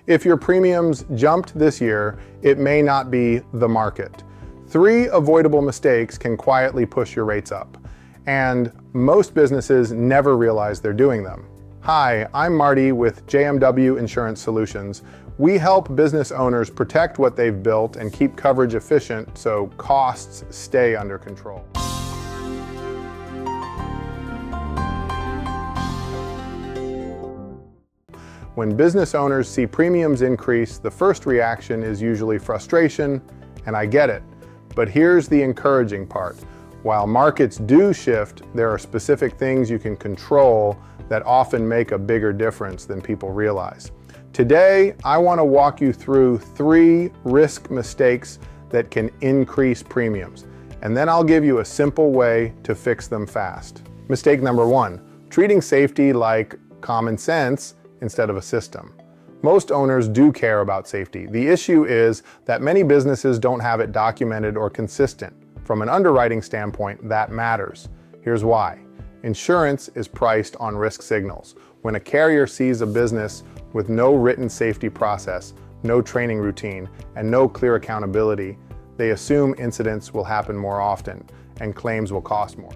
If your premiums jumped this year, it may not be the market. 3 avoidable mistakes can quietly push your rates up, and most businesses never realize they're doing them. Hi, I'm Marty with JMW Insurance Solutions. We help business owners protect what they've built and keep coverage efficient so costs stay under control. When business owners see premiums increase, the first reaction is usually frustration, and I get it. But here's the encouraging part. While markets do shift, there are specific things you can control that often make a bigger difference than people realize. Today, I want to walk you through 3 risk mistakes that can increase premiums, and then I'll give you a simple way to fix them fast. Mistake number 1, treating safety like common sense instead of a system. Most owners do care about safety. The issue is that many businesses don't have it documented or consistent. From an underwriting standpoint, that matters. Here's why. Insurance is priced on risk signals. When a carrier sees a business with no written safety process, no training routine, and no clear accountability, they assume incidents will happen more often and claims will cost more.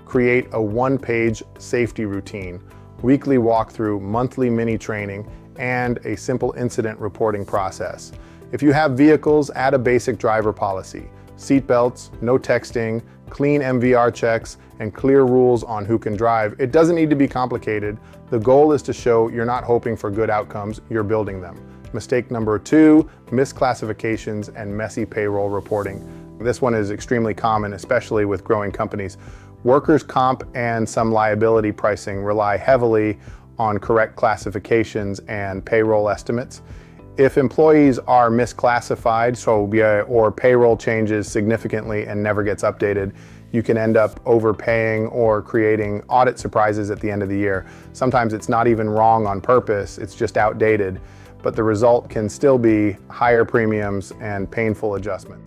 Create a 1-page safety routine, weekly walkthrough, monthly mini training, and a simple incident reporting process. If you have vehicles, add a basic driver policy, seatbelts, no texting, clean MVR checks, and clear rules on who can drive. It doesn't need to be complicated. The goal is to show you're not hoping for good outcomes, you're building them. Mistake number 2, misclassifications and messy payroll reporting. This one is extremely common, especially with growing companies. Workers' comp and some liability pricing rely heavily on correct classifications and payroll estimates. If employees are misclassified, or payroll changes significantly and never gets updated, you can end up overpaying or creating audit surprises at the end of the year. Sometimes it's not even wrong on purpose, it's just outdated, but the result can still be higher premiums and painful adjustments.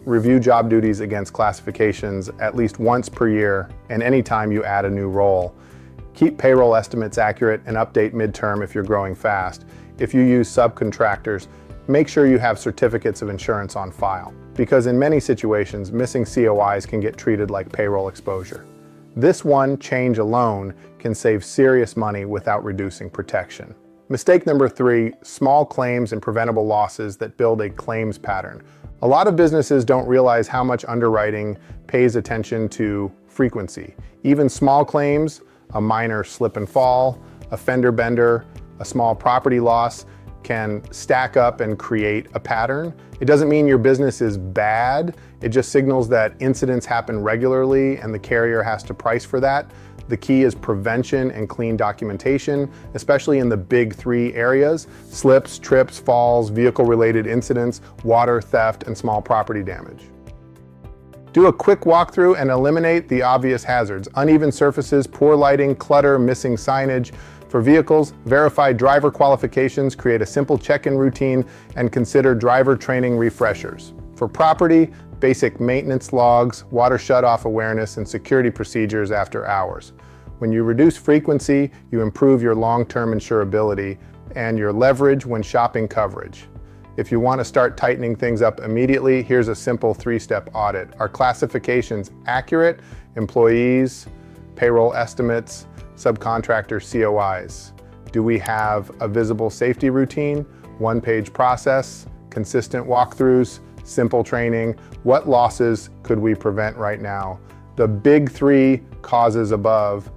Review job duties against classifications at least once per year and anytime you add a new role. Keep payroll estimates accurate and update midterm if you're growing fast. If you use subcontractors, make sure you have certificates of insurance on file, because in many situations, missing COIs can get treated like payroll exposure. This one change alone can save serious money without reducing protection. Mistake number 3, small claims and preventable losses that build a claims pattern. A lot of businesses don't realize how much underwriting pays attention to frequency. Even small claims, a minor slip and fall, a fender bender, a small property loss can stack up and create a pattern. It doesn't mean your business is bad. It just signals that incidents happen regularly and the carrier has to price for that. The key is prevention and clean documentation, especially in the big 3 areas: slips, trips, falls, vehicle-related incidents, water, theft, and small property damage. Do a quick walkthrough and eliminate the obvious hazards: uneven surfaces, poor lighting, clutter, missing signage. For vehicles, verify driver qualifications, create a simple check-in routine, and consider driver training refreshers. For property, basic maintenance logs, water shutoff awareness, and security procedures after hours. When you reduce frequency, you improve your long-term insurability and your leverage when shopping coverage. If you want to start tightening things up immediately, here's a simple 3-step audit. Are classifications accurate? Employees, payroll estimates, subcontractor COIs. Do we have a visible safety routine, 1-page process, consistent walkthroughs, simple training? What losses could we prevent right now? The big 3 causes above,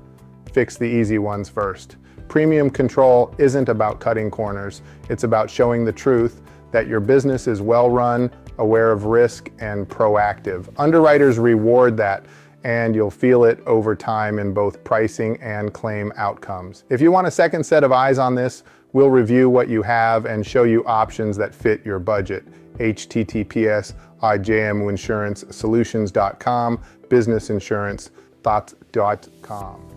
fix the easy ones first. Premium control isn't about cutting corners. It's about showing the truth that your business is well run, aware of risk, and proactive. Underwriters reward that, and you'll feel it over time in both pricing and claim outcomes. If you want a second set of eyes on this, we'll review what you have and show you options that fit your budget. https://jmuinsuranceSolutions.com, businessinsurance.com.